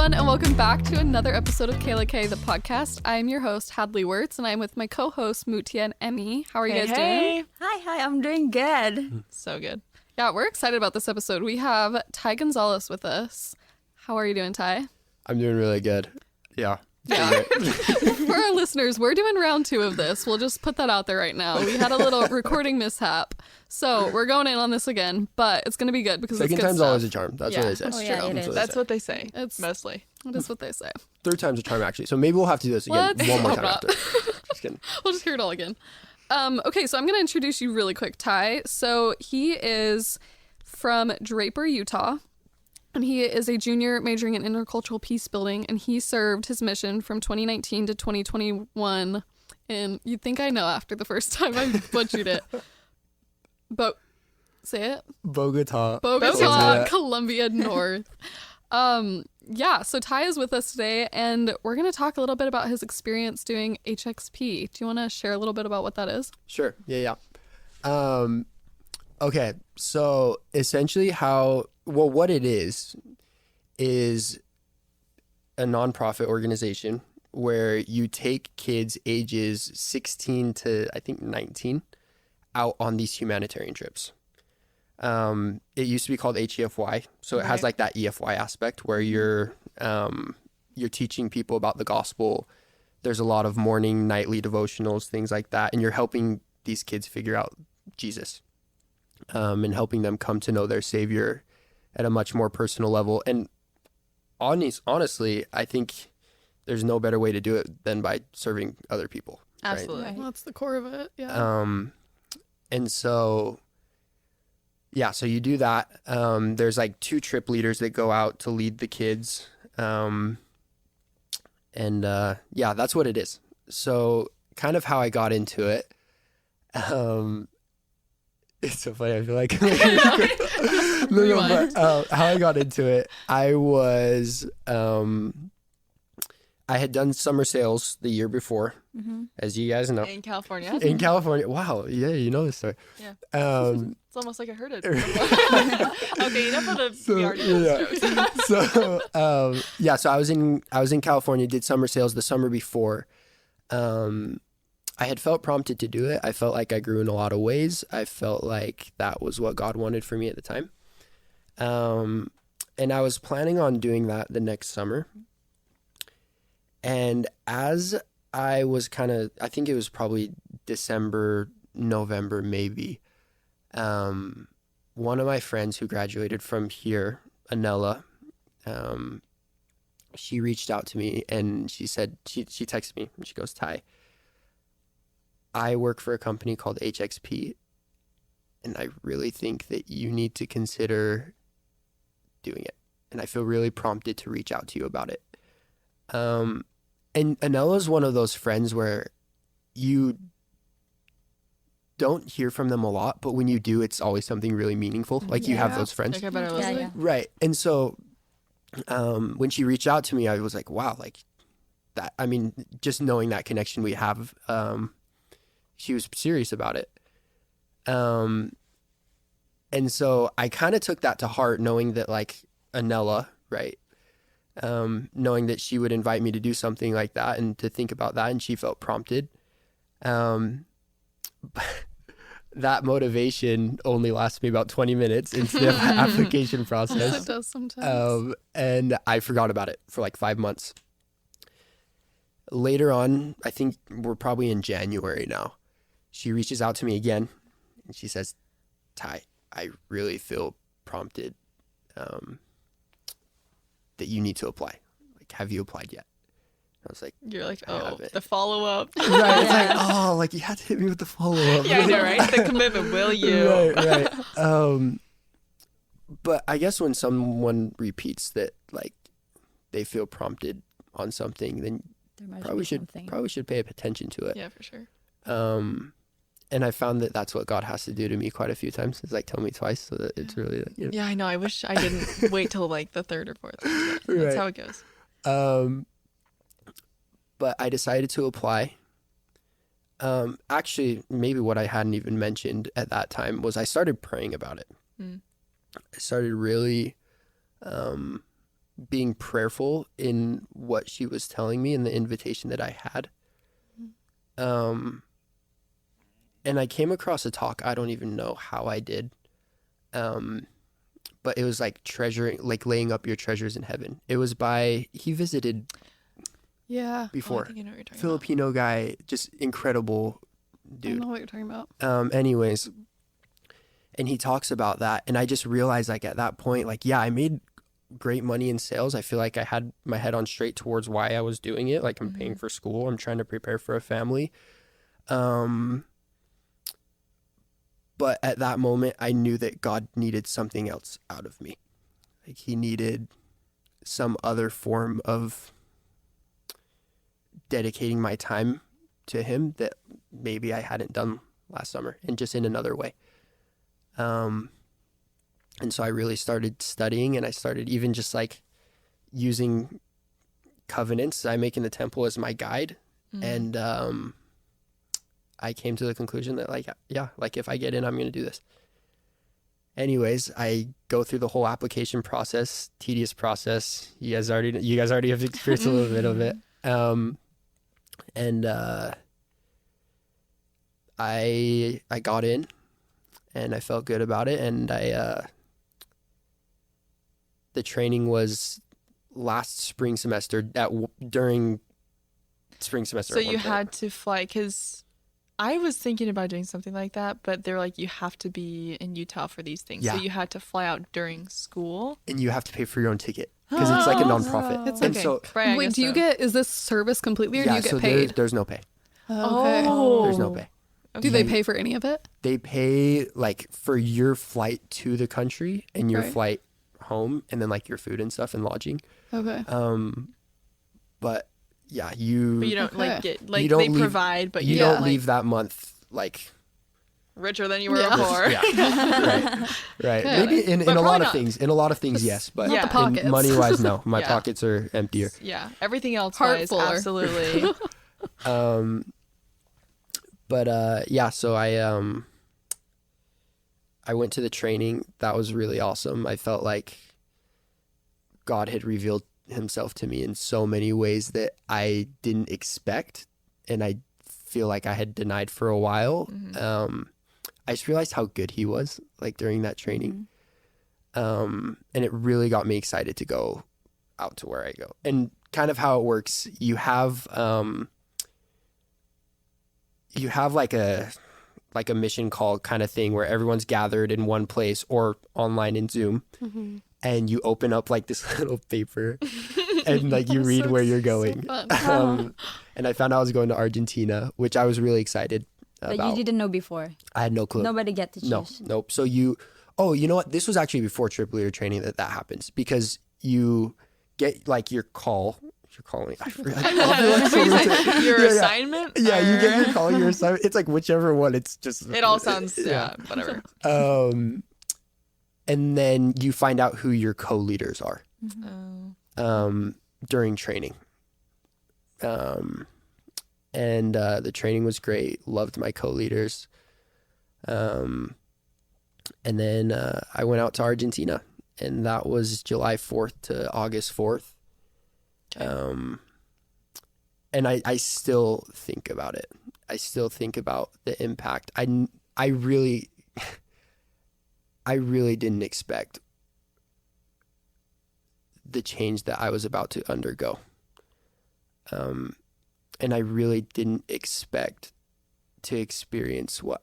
everyone, and welcome back to another episode of Alaka'i, the podcast. I'm your host, Hadley Wirtz, and I'm with my co-hosts, Mutia and Emmy. How are you guys doing? Hi, I'm doing good. So good. Yeah, we're excited about this episode. We have Tai Gonzales with us. How are you doing, Tai? I'm doing really good. Yeah. For our listeners, we're doing round 2 of this. We'll just put that out there right now. We had a little recording mishap, so we're going in on this again, but it's going to be good because second it's good time's stuff. always a charm. That's what they say. Oh, yeah, it is. That's what they say. It's mostly. It is what they say. Third time's a charm, actually. So maybe we'll have to do this again one more time after. Just kidding. We'll just hear it all again. Okay, so I'm going to introduce you really quick, Tai. So he is from Draper, Utah. And he is a junior majoring in intercultural peace building, and he served his mission from 2019 to 2021. And you'd think I know after the first time I butchered it. But say it. Bogota, Colombia North. Yeah, so Tai is with us today, and we're going to talk a little bit about his experience doing HXP. Do you want to share a little bit about what that is? Sure. Yeah. Okay, so essentially what it is a nonprofit organization where you take kids ages 16 to, I think, 19 out on these humanitarian trips. It used to be called HEFY, so it has like that EFY aspect where you're teaching people about the gospel. There's a lot of morning, nightly devotionals, things like that, and you're helping these kids figure out Jesus. And helping them come to know their Savior at a much more personal level. And honestly, I think there's no better way to do it than by serving other people. Absolutely. Right? Well, that's the core of it, yeah. And so, yeah, so you do that. There's like 2 trip leaders that go out to lead the kids. Yeah, that's what it is. So kind of how I got into it. It's so funny. I feel like how I got into it. I had done summer sales the year before, as you guys know. In California. In California. Wow. Yeah, you know this story. Yeah. It's almost like I heard it. Okay, enough of the already So I was in California, did summer sales the summer before. I had felt prompted to do it. I felt like I grew in a lot of ways. I felt like that was what God wanted for me at the time. And I was planning on doing that the next summer. And as I was I think it was probably December, November, maybe. One of my friends who graduated from here, Anella, she reached out to me and she said, she texted me and she goes, Tai, I work for a company called HXP, and I really think that you need to consider doing it. And I feel really prompted to reach out to you about it. And Anella's one of those friends where you don't hear from them a lot, but when you do, it's always something really meaningful. Like you have those friends. Yeah. Right. And so when she reached out to me, I was like, wow, like that. I mean, just knowing that connection we have, she was serious about it. And so I kind of took that to heart, knowing that like Anella, right? Knowing that she would invite me to do something like that and to think about that. And she felt prompted. But that motivation only lasted me about 20 minutes into the application process. It does sometimes. And I forgot about it for like 5 months. Later on, I think we're probably in January now. She reaches out to me again and she says, Tai, I really feel prompted that you need to apply. Like, have you applied yet? I was like, you're like, the follow-up. Right. It's like, like you had to hit me with the follow-up. Yeah, I know, right? The commitment, will you? Right. But I guess when someone repeats that, like, they feel prompted on something, then probably should pay attention to it. Yeah, for sure. And I found that that's what God has to do to me quite a few times. It's like, tell me twice so that it's really, like, Yeah, I know. I wish I didn't wait till like the 3rd or 4th. That's how it goes. But I decided to apply. Actually, maybe what I hadn't even mentioned at that time was I started praying about it. I started really being prayerful in what she was telling me and the invitation that I had. And I came across a talk. I don't even know how I did. But it was like laying up your treasures in heaven. It was he visited before. I think I know what you're talking Filipino guy, just incredible dude. I don't know what you're talking about. Anyways, and he talks about that. And I just realized like at that point, like, yeah, I made great money in sales. I feel like I had my head on straight towards why I was doing it. Like I'm paying for school. I'm trying to prepare for a family. But at that moment, I knew that God needed something else out of me. Like he needed some other form of dedicating my time to him that maybe I hadn't done last summer, and just in another way. And so I really started studying, and I started even just like using covenants I make in the temple as my guide. And I came to the conclusion that like, yeah, like if I get in, I'm going to do this. Anyways, I go through the whole application process, tedious process. You guys already have experienced a little bit of it. And I got in, and I felt good about it. And the training was last spring semester during spring semester. So you had to fly, because I was thinking about doing something like that, but they're like, you have to be in Utah for these things. Yeah. So you had to fly out during school. And you have to pay for your own ticket because it's like a nonprofit. It's and okay. so Right, I Wait, guess do you so. get, is this service completely, or do you get so paid? there's no pay. Okay. Oh. There's no pay. Do they pay for any of it? They pay like for your flight to the country and your Right. flight home, and then like your food and stuff and lodging. Okay. But yeah, But you don't Okay. like get, like You don't they leave- provide, but you you don't don't like, leave that month like richer than you were Yeah. before. yeah, right. Yeah. Maybe in But a lot probably of not. things. In a lot of things, yes, but Not the pockets. money wise, no. My Yeah. pockets are emptier. Yeah. Everything else Heart wise, fuller. absolutely. But yeah, so I went to the training. That was really awesome. I felt like God had revealed himself to me in so many ways that I didn't expect, and I feel like I had denied for a while. I just realized how good he was, like during that training. And it really got me excited to go out to where I go. And kind of how it works, you have like a mission call kind of thing where everyone's gathered in one place or online in Zoom, and you open up like this little paper and like you read where you're going. And I found out I was going to Argentina, which I was really excited But about. you didn't know before. I had no clue. Nobody get to choose. Nope. So you know what? This was actually before triple year training that happens, because you get like your call. You're calling. I forgot. Your assignment? Yeah, you Or- get your call, your assignment. It's like whichever one. It's just. It all sounds, whatever. And then you find out who your co-leaders are Oh. during training. And the training was great. Loved my co-leaders. And then I went out to Argentina, and that was July 4th to August 4th. And I still think about it. I still think about the impact. I really didn't expect the change that I was about to undergo. And I really didn't expect to experience what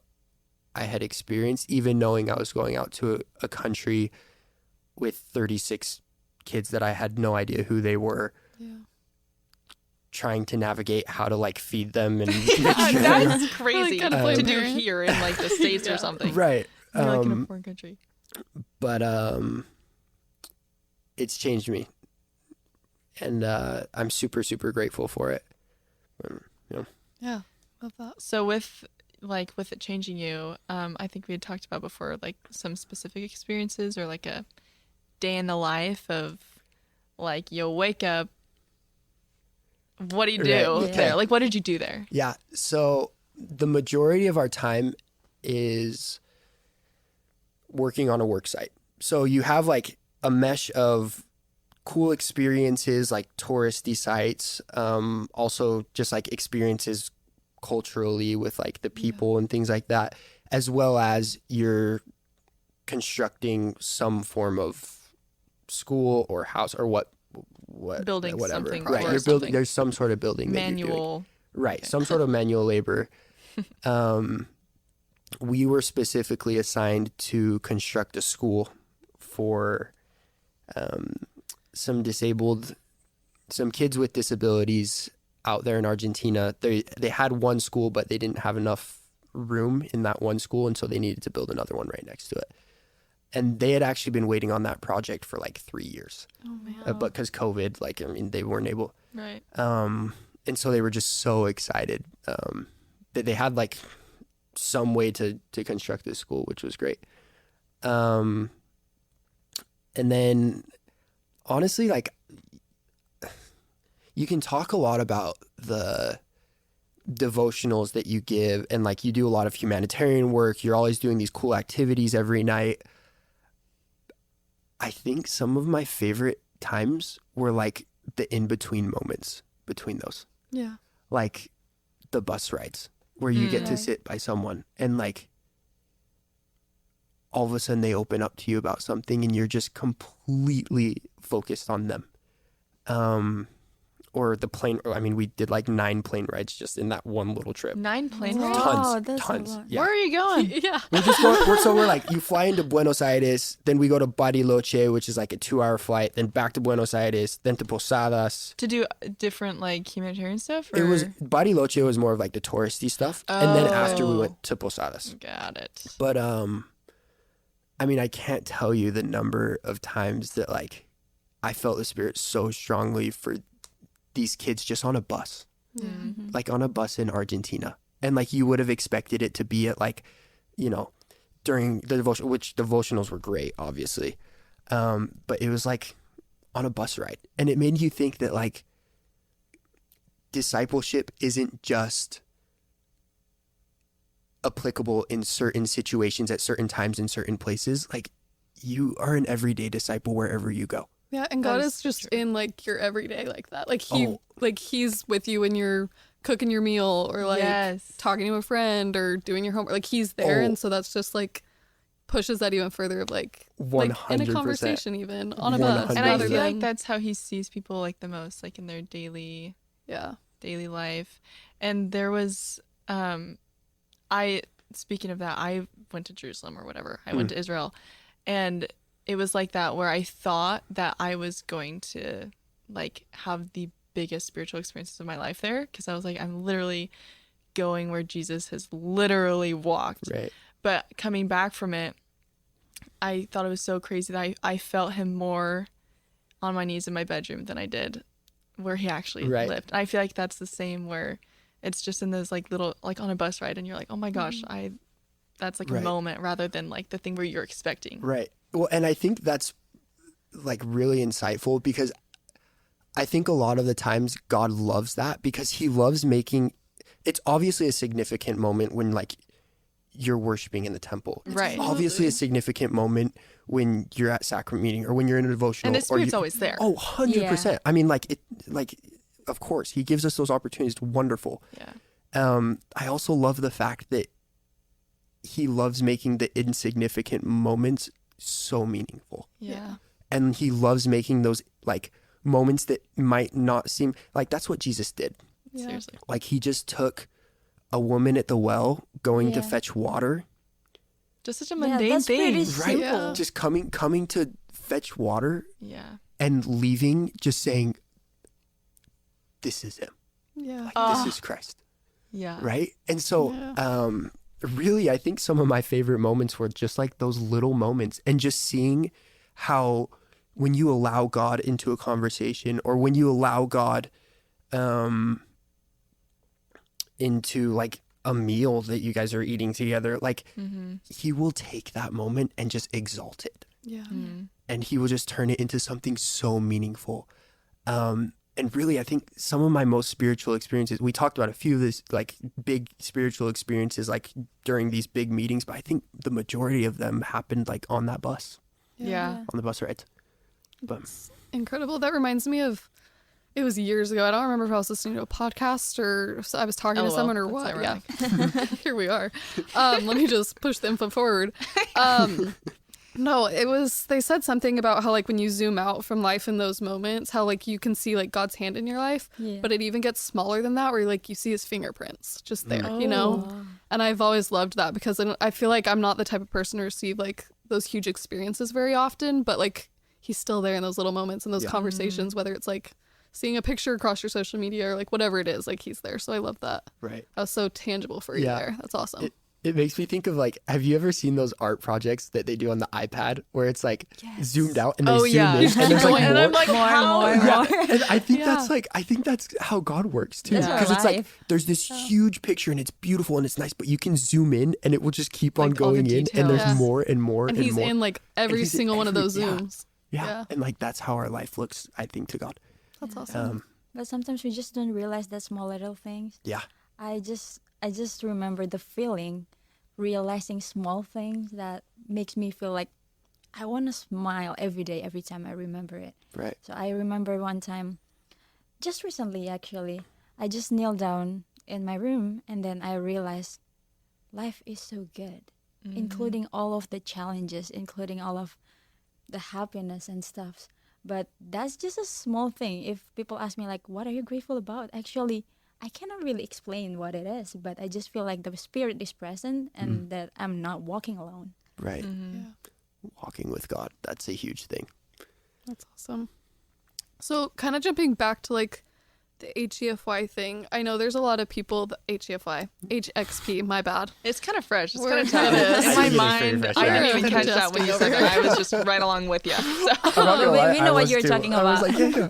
I had experienced, even knowing I was going out to a country with 36 kids that I had no idea who they were. Yeah. Trying to navigate how to like feed them and That's crazy Like, gotta play to do parent. here in like the States or something. right. You're like in a foreign country. But it's changed me, and I'm super, super grateful for it. Yeah. Love that. So with it changing you, I think we had talked about before, like some specific experiences or like a day in the life of like you'll wake up. What do you do Right. there? Yeah. Like, what did you do there? Yeah. So the majority of our time is working on a work site. So you have like a mesh of cool experiences like touristy sites, also just like experiences culturally with like the people and things like that, as well as you're constructing some form of school or house or what Building whatever. something Right, or you're building. something. There's some sort of building that you're doing. Manual. Right, some sort of manual labor. We were specifically assigned to construct a school for some kids with disabilities out there in Argentina. They had one school, but they didn't have enough room in that one school, and so they needed to build another one right next to it. And they had actually been waiting on that project for like 3 years. Oh man. But because COVID, like, I mean, they weren't able. Right. And so they were just so excited that they had like some way to construct this school, which was great. And then honestly, like, you can talk a lot about the devotionals that you give, and like you do a lot of humanitarian work. You're always doing these cool activities every night. I think some of my favorite times were like the in-between moments between those. Yeah. Like the bus rides where you get to sit by someone and like all of a sudden they open up to you about something and you're just completely focused on them. Or the plane, I mean, we did like 9 plane rides just in that one little trip. 9 plane Wow. rides? Oh, that's a Tons. lot. Yeah. Where are you going? Yeah. We're just going, so we're like, you fly into Buenos Aires, then we go to Bariloche, which is like a 2-hour flight, then back to Buenos Aires, then to Posadas. To do different like humanitarian stuff? Or? It was, Bariloche was more of like the touristy stuff. And then after we Oh. went to Posadas. Got it. But, I mean, I can't tell you the number of times that like I felt the Spirit so strongly for these kids just on a bus, like on a bus in Argentina. And like you would have expected it to be at like, you know, during the devotion, which devotionals were great, obviously. But it was like on a bus ride. And it made you think that like discipleship isn't just applicable in certain situations at certain times in certain places. Like you are an everyday disciple wherever you go. Yeah, and God That is is just true. in like your everyday like that. Like Oh. he's with you when you're cooking your meal or like Yes. talking to a friend or doing your homework. Like he's there, Oh. and so that's just like pushes that even further of like in a 100%. conversation even on a bus. 100%. And I rather feel than, like that's how he sees people like the most, like in their daily life. And there was speaking of that, I went to Jerusalem or whatever. I went to Israel, and it was like that where I thought that I was going to like have the biggest spiritual experiences of my life there, because I was like, I'm literally going where Jesus has literally walked. Right. But coming back from it, I thought it was so crazy that I felt him more on my knees in my bedroom than I did where he actually Right. lived. I feel like that's the same where it's just in those like little, like on a bus ride and you're like, oh my gosh, that's like Right. a moment rather than like the thing where you're expecting. Right. Well, and I think that's like really insightful, because I think a lot of the times God loves that, because he loves making, it's obviously a significant moment when like you're worshiping in the temple. It's Right. obviously a significant moment when you're at sacrament meeting or when you're in a devotional. And the or Spirit's you- always there. Oh, 100%. I mean, like of course he gives us those opportunities. It's wonderful. Yeah. I also love the fact that he loves making the insignificant moments so meaningful. Yeah. And he loves making those like moments that might not seem like, that's what Jesus did. Yeah. Seriously. Like he just took a woman at the well going to Yeah. fetch water, Just such a Yeah, mundane that's pretty thing. right? Yeah. Just coming to fetch water Yeah. and leaving just saying, this is him. Yeah. Like this is Christ. Yeah. Right? And so really I think some of my favorite moments were just like those little moments, and just seeing how when you allow God into a conversation, or when you allow God into like a meal that you guys are eating together, like he will take that moment and just exalt it, Yeah. and he will just turn it into something so meaningful. And really, I think some of my most spiritual experiences, we talked about a few of these like big spiritual experiences like during these big meetings, but I think the majority of them happened like on that bus, Yeah. on the bus ride. But incredible. That reminds me of, it was years ago. I don't remember if I was listening to a podcast or if I was talking to someone or what. Ironic. Yeah. Here we are. Let me just push the info forward. No, they said something about how like when you zoom out from life in those moments, how like you can see like God's hand in your life, but it even gets smaller than that, where like you see his fingerprints just there, you know? And I've always loved that because I feel like I'm not the type of person to receive like those huge experiences very often, but like he's still there in those little moments and those conversations, whether it's like seeing a picture across your social media or like whatever it is, like he's there. So I love that. Right. That was so tangible for you there. That's awesome. It makes me think of like, have you ever seen those art projects that they do on the iPad where it's like zoomed out and they zoom in and there's like and more? I'm like, More and more. And I think that's how God works too. Because it's like there's this huge picture and it's beautiful and it's nice, but you can zoom in and it will just keep on Like, all the going in and there's details. more and more And and he's more. in like every he's in single one of those every- zooms. Yeah. And like that's how our life looks, I think, to God. That's awesome. But sometimes we just don't realize the small little things. Yeah. I just remember the feeling, realizing small things that makes me feel like I want to smile every day, every time I remember it. Right. So I remember one time, just recently actually, I just kneeled down in my room and then I realized life is so good, including all of the challenges, including all of the happiness and stuff. But that's just a small thing. If people ask me like, what are you grateful about? Actually, I cannot really explain what it is, but I just feel like the spirit is present and that I'm not walking alone. Right. Yeah. Walking with God. That's a huge thing. That's awesome. So kind of jumping back to like the HEFY thing. I know there's a lot of people, the HXP, my bad. It's kind of fresh. It's We're- kind of tough. It is. In I my think it is mind, pretty fresh, I yeah. didn't even catch that when you said that. I was just right along with you. So I'm not gonna We- lie, we know I what was you're too. talking I was about. like, yeah.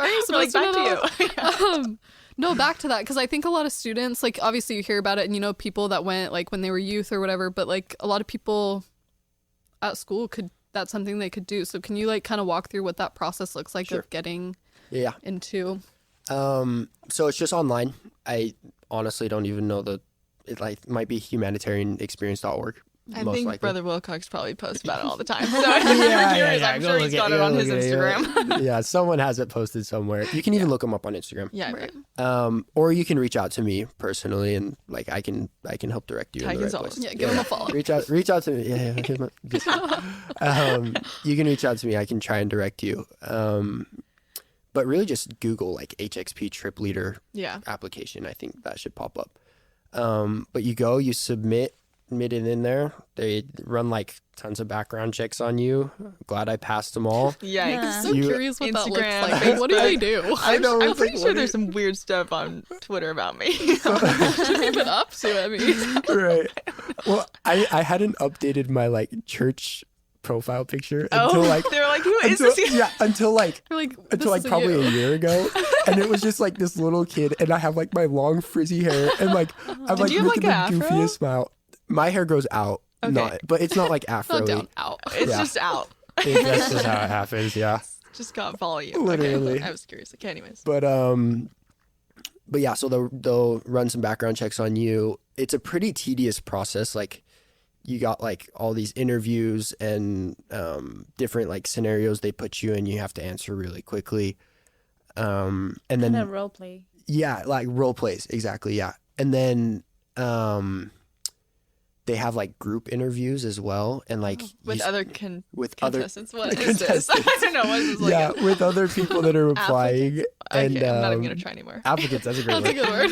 Are you supposed like, to back know? to you. No, back to that, because I think a lot of students, like obviously you hear about it and you know people that went like when they were youth or whatever, but like a lot of people at school that's something they could do. So can you like kind of walk through what that process looks like of getting Yeah. into? So it's just online. I honestly don't even know it like might be humanitarianexperience.org. I most think likely. Brother Wilcox probably posts about it all the time. So I'm sure he's got it on his Instagram. Yeah, someone has it posted somewhere. You can even look them up on Instagram. Yeah, Right. Or you can reach out to me personally, and like I can help direct you Tai in the right Gonzales. place. Yeah, give him a follow. Reach out to me. Yeah. Here's you can reach out to me. I can try and direct you. But really, just Google like HXP Trip Leader application. I think that should pop up. But you submit it in there. They run like tons of background checks on you. Glad I passed them all. Yikes. I'm so curious what that looks Instagram, like. Like, what do they do? I'm pretty sure there's some weird stuff on Twitter about me. What have you been up to? I mean, Right. Well, I hadn't updated my like church profile picture until like they were like, who is this? until like you're like, until this like probably isn't a you. year ago, and it was just like this little kid, and I have like my long frizzy hair, and like I'm like you have, making like, the an afro? goofiest smile. My hair goes out, Okay. but it's not like afro. Not down, out. It's Yeah. just out. That's just how it happens. Yeah. Just can't follow you. Literally. Okay. I was curious. Okay, anyways. But yeah, so they'll run some background checks on you. It's a pretty tedious process. Like you got like all these interviews and different like scenarios they put you in. You have to answer really quickly. And then And a role play. yeah, like role plays exactly. Yeah, and then they have like group interviews as well, and like With you- other with other contestants. What is this? I don't know. What is this like? yeah with other people that are applying and Okay, I'm not even going to try anymore. applicants. That's a great That's a word.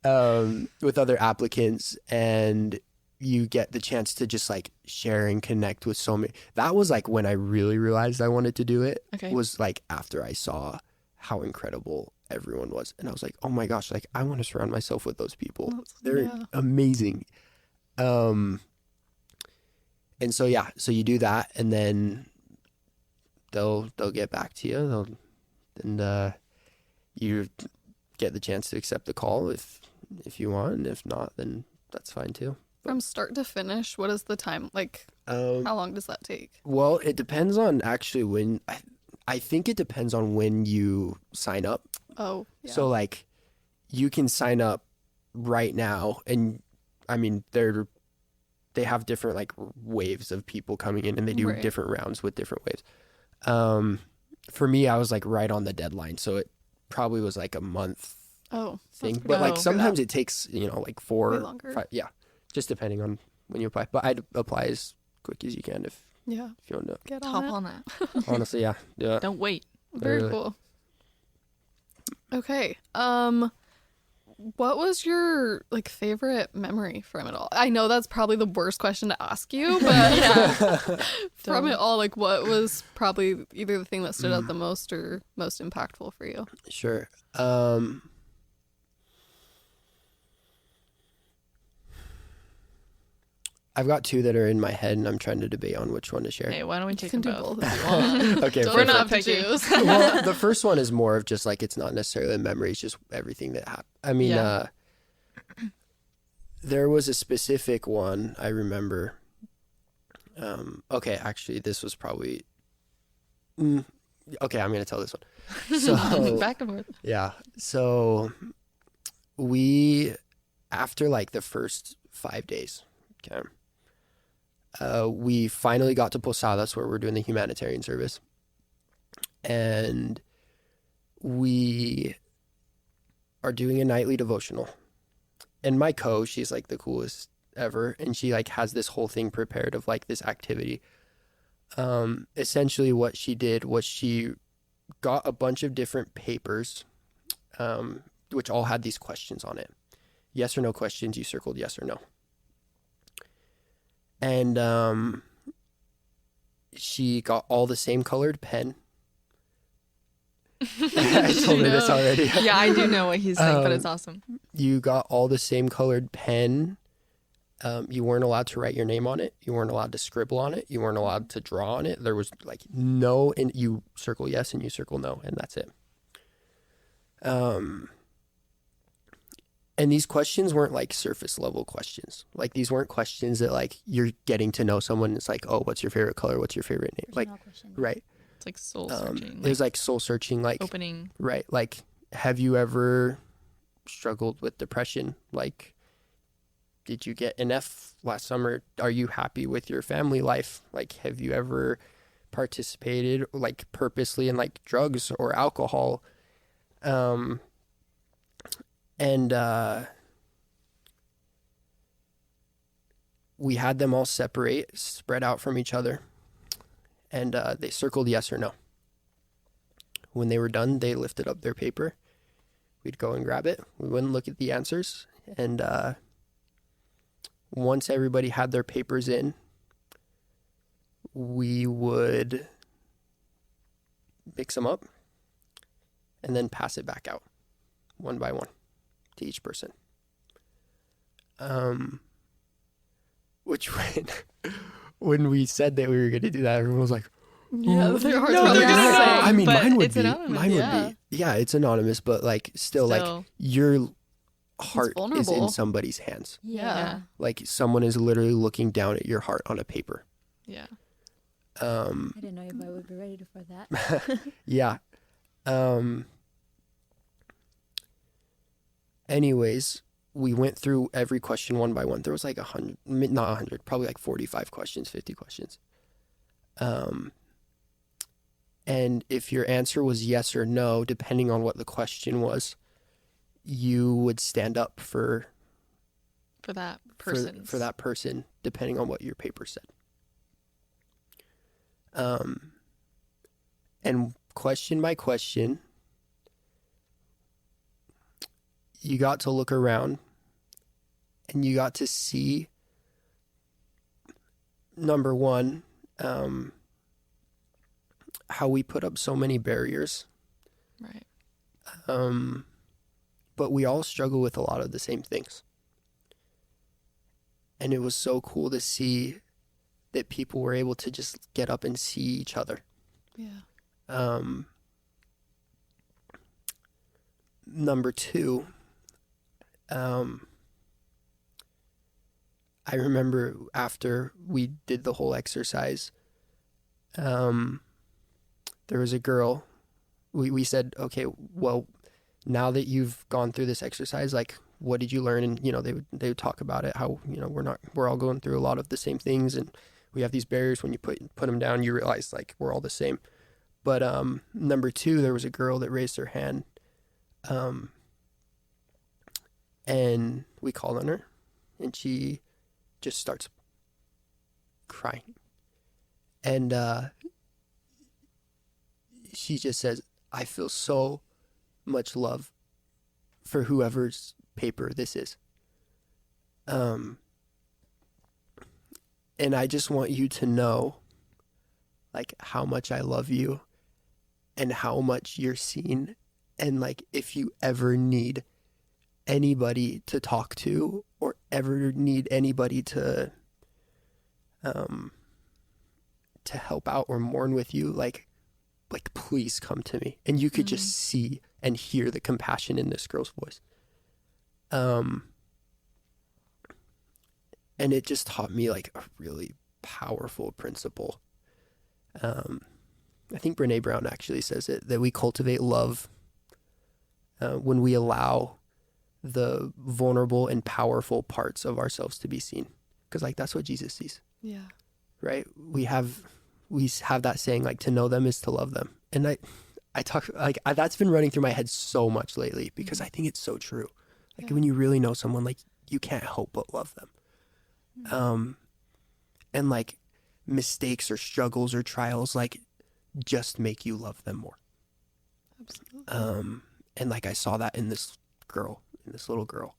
good word. With other applicants, and you get the chance to just like share and connect with so many. That was like when I really realized I wanted to do it. Okay. Was like after I saw how incredible everyone was, and I was like, oh my gosh, like I want to surround myself with those people. They're yeah. amazing. And so you do that, and then they'll get back to you. You get the chance to accept the call if you want, and if not, then that's fine too. From start to finish, what is the time? Like, how long does that take? Well, it depends on actually when. I think it depends on when you sign up. Oh, yeah. So like, you can sign up right now, and I mean they have different like waves of people coming in, and they do Right. different rounds with different waves. For me, I was like right on the deadline, so it probably was like a month Oh, thing. that's But pretty like good for sometimes that. it takes, like Way 4, longer. 5, yeah, just depending on when you apply. But I'd apply as quick as you can if Yeah, you want to. get Hop on it. on that. Honestly, yeah, yeah. Don't wait. Very Really. cool. Okay. What was your like favorite memory from it all? I know that's probably the worst question to ask you, but yeah, from it all, like what was probably either the thing that stood out the most or most impactful for you? Sure. I've got 2 that are in my head, and I'm trying to debate on which one to share. Hey, why don't we You take can them do both? both if you want. Okay, Don't perfect. have to Picky. choose. Well, the first one is more of just like it's not necessarily a memory; it's just everything that happened. I mean, Yeah. there was a specific one I remember. Okay, actually, this was probably. Okay, I'm gonna tell this one. So Back and forth. yeah, so we, after like the first 5 days, okay, we finally got to Posadas where we're doing the humanitarian service, and we are doing a nightly devotional. And my she's like the coolest ever, and she like has this whole thing prepared of like this activity. Essentially what she did was she got a bunch of different papers, which all had these questions on it. Yes or no questions. You circled yes or no. And she got all the same colored pen. I told her this already. Yeah, I do know what he's saying, but it's awesome. You got all the same colored pen. You weren't allowed to write your name on it. You weren't allowed to scribble on it. You weren't allowed to draw on it. There was like no, and you circle yes and you circle no, and that's it. And these questions weren't like surface level questions. Like these weren't questions that like you're getting to know someone. It's like, oh, what's your favorite color? What's your favorite name? Like, right. It's like soul searching. It was like soul searching, like opening. right. Like, have you ever struggled with depression? Like, did you get an F last summer? Are you happy with your family life? Like, have you ever participated like purposely in like drugs or alcohol? And we had them all spread out from each other, and they circled yes or no. When they were done, they lifted up their paper. We'd go and grab it. We wouldn't look at the answers. And once everybody had their papers in, we would mix them up and then pass it back out one by one to each person. Which when we said that we were going to do that, everyone was like, Yeah, their hearts No, probably they're just gonna sank. know. I mean, But mine would it's be. anonymous. Mine Yeah. would be. Yeah, it's anonymous, but like still, like Still. your heart is vulnerable. in somebody's hands. Yeah. Like someone is literally looking down at your heart on a paper. Yeah. I don't know if I would be ready for that. Yeah. Anyways, we went through every question one by one. There was like 100, not 100, probably like 45 questions, 50 questions. And if your answer was yes or no, depending on what the question was, you would stand up for that person. for that person, depending on what your paper said. And question by question, you got to look around and you got to see, number one, how we put up so many barriers. Right. But we all struggle with a lot of the same things. And it was so cool to see that people were able to just get up and see each other. Yeah. Number two, I remember after we did the whole exercise, there was a girl, we said, okay, well, now that you've gone through this exercise, like, what did you learn? And, they would talk about it, how, we're all going through a lot of the same things, and we have these barriers. When you put them down, you realize like we're all the same. But number 2, there was a girl that raised her hand, and we called on her, and she just starts crying. And she just says, I feel so much love for whoever's paper this is. And I just want you to know, like, how much I love you and how much you're seen. And, like, if you ever need anybody to talk to or ever need anybody to help out or mourn with you, like please come to me. And you could just see and hear the compassion in this girl's voice. And it just taught me like a really powerful principle. I think Brene Brown actually says it, that we cultivate love when we allow the vulnerable and powerful parts of ourselves to be seen. Because like that's what Jesus sees. Yeah. Right? We have that saying, like, to know them is to love them. And I talk like that's been running through my head so much lately because I think it's so true. Like when you really know someone, like you can't help but love them. And like mistakes or struggles or trials, like just make you love them more. Absolutely. And like I saw that in this little girl.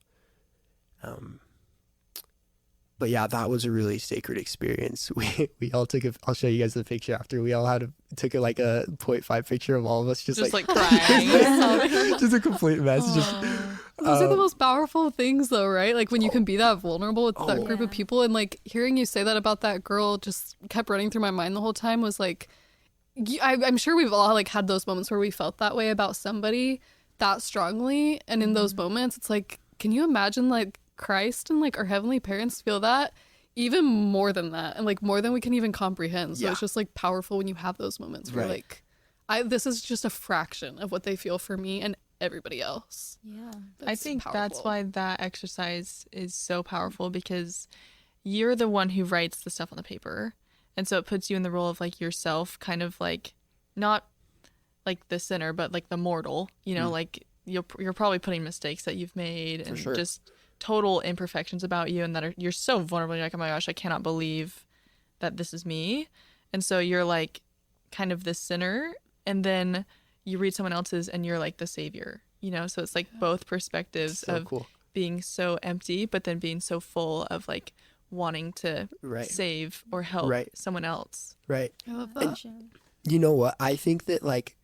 But yeah, that was a really sacred experience. We all took I'll show you guys the picture after. We all took like a 0.5 picture of all of us just like crying. just a complete mess. Those are the most powerful things though, right? Like when you can be that vulnerable with that group of people. And like hearing you say that about that girl just kept running through my mind the whole time was like, I'm sure we've all like had those moments where we felt that way about somebody that strongly. And in those moments, it's like, can you imagine like Christ and like our heavenly parents feel that even more than that and like more than we can even comprehend. So it's just like powerful when you have those moments where like this is just a fraction of what they feel for me and everybody else. I think that's why that exercise is so powerful, because you're the one who writes the stuff on the paper, and so it puts you in the role of like yourself, kind of like not like the sinner but like the mortal, you know, like you're probably putting mistakes that you've made and just total imperfections about you, and that you're so vulnerable. You're like, oh my gosh, I cannot believe that this is me. And so you're like kind of the sinner, and then you read someone else's and you're like the savior, you know? So it's like both perspectives so of cool. Being so empty, but then being so full of like wanting to save or help someone else. Right. I love that. And you know what? I think that like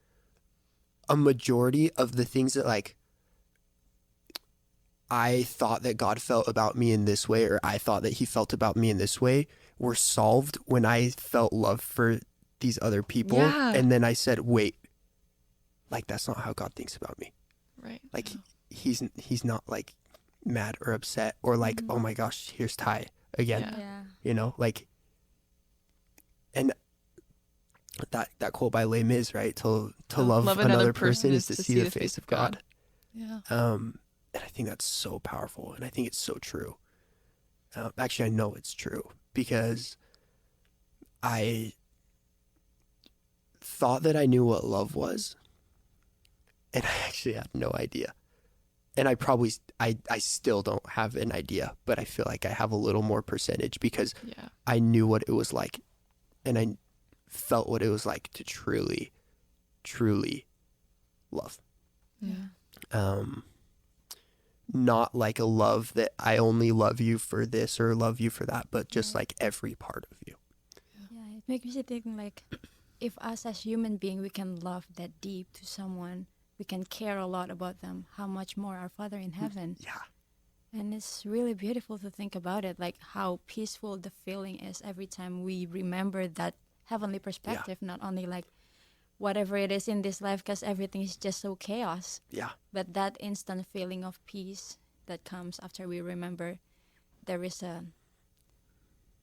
a majority of the things that like I thought that God felt about me in this way, or I thought that he felt about me in this way, were solved when I felt love for these other people. Yeah. And then I said, wait, like that's not how God thinks about me. Right. Like he's not like mad or upset or like, oh my gosh, here's Tai again. You know, like, and that quote by Les Mis, right? To love another person is to see the face of God. Yeah. And I think that's so powerful, and I think it's so true. Actually, I know it's true because I thought that I knew what love was, and I actually had no idea. And I still don't have an idea, but I feel like I have a little more percentage because I knew what it was like, and I felt what it was like to truly, truly love. Yeah. Not like a love that I only love you for this or love you for that, but just like every part of you. Yeah, it makes me think like if us as human beings, we can love that deep to someone, we can care a lot about them, how much more our Father in heaven. Yeah. And it's really beautiful to think about it, like how peaceful the feeling is every time we remember that heavenly perspective, not only like whatever it is in this life, because everything is just so chaos. Yeah. But that instant feeling of peace that comes after we remember there is a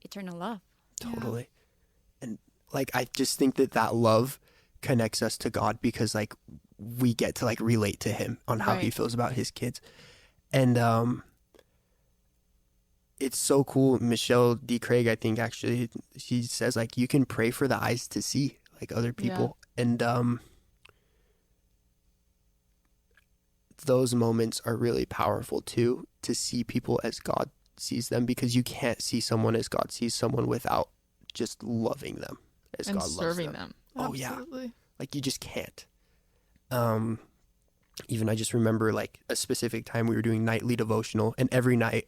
eternal love. Totally. And like, I just think that love connects us to God because like we get to like relate to him on how he feels about his kids. And it's so cool. Michelle D. Craig, I think actually, she says like, you can pray for the eyes to see. like other people. And those moments are really powerful too, to see people as God sees them, because you can't see someone as God sees someone without just loving them as And God loves serving them. them. Oh yeah. Absolutely. Like you just can't. Even I just remember like a specific time we were doing nightly devotional, and every night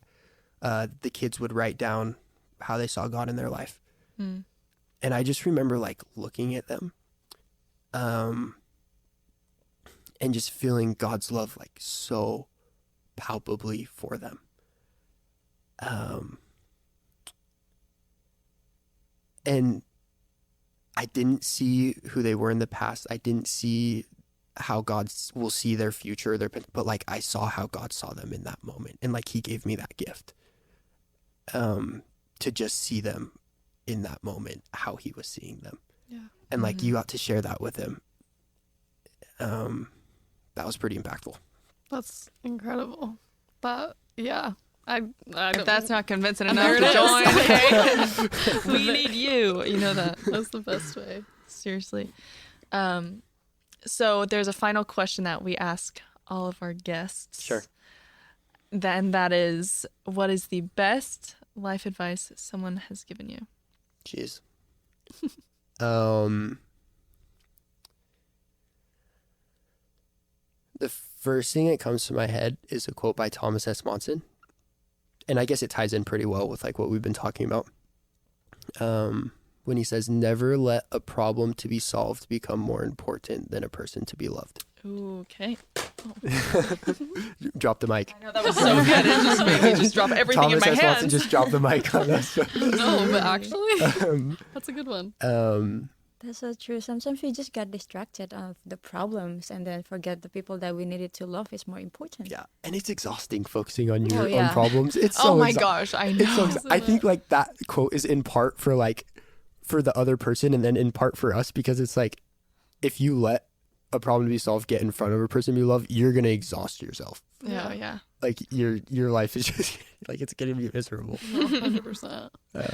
the kids would write down how they saw God in their life. Mm. And I just remember like looking at them and just feeling God's love like so palpably for them. And I didn't see who they were in the past. I didn't see how God will see their future, but like I saw how God saw them in that moment, and like He gave me that gift to just see them in that moment, how He was seeing them. Yeah. And like you got to share that with Him. That was pretty impactful. That's incredible. But yeah, I don't If that's not convincing enough There to it is. join, okay? We need you. You know that. that's the best way. Seriously. So there's a final question that we ask all of our guests. Sure. Then that is, what is the best life advice someone has given you? Jeez. The first thing that comes to my head is a quote by Thomas S. Monson. And I guess it ties in pretty well with like what we've been talking about. When he says, never let a problem to be solved become more important than a person to be loved. Ooh, okay. Drop the mic. I know that was so good. It just made me just drop everything Thomas in my S. hands. Monson just dropped the mic on us. No, but actually, that's a good one. That's so true. Sometimes we just get distracted of the problems and then forget the people that we needed to love is more important. Yeah, and it's exhausting focusing on your Oh, yeah. own problems. It's so Oh my gosh, I know. It's so I think like that quote is in part for like for the other person, and then in part for us, because it's like if you let a problem to be solved get in front of a person you love, you're gonna exhaust yourself. Yeah, yeah. Like your life is just like it's gonna be miserable. 100%. But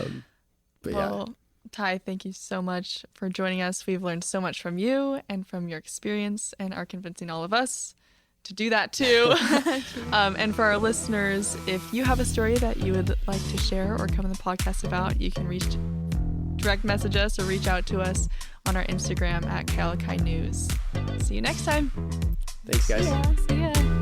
Well, Tai, thank you so much for joining us. We've learned so much from you and from your experience, and are convincing all of us to do that too. And for our listeners, if you have a story that you would like to share or come on the podcast about, you can direct message us or reach out to us on our Instagram at Alaka'i News. See you next time. thanks guys. Yeah. See ya.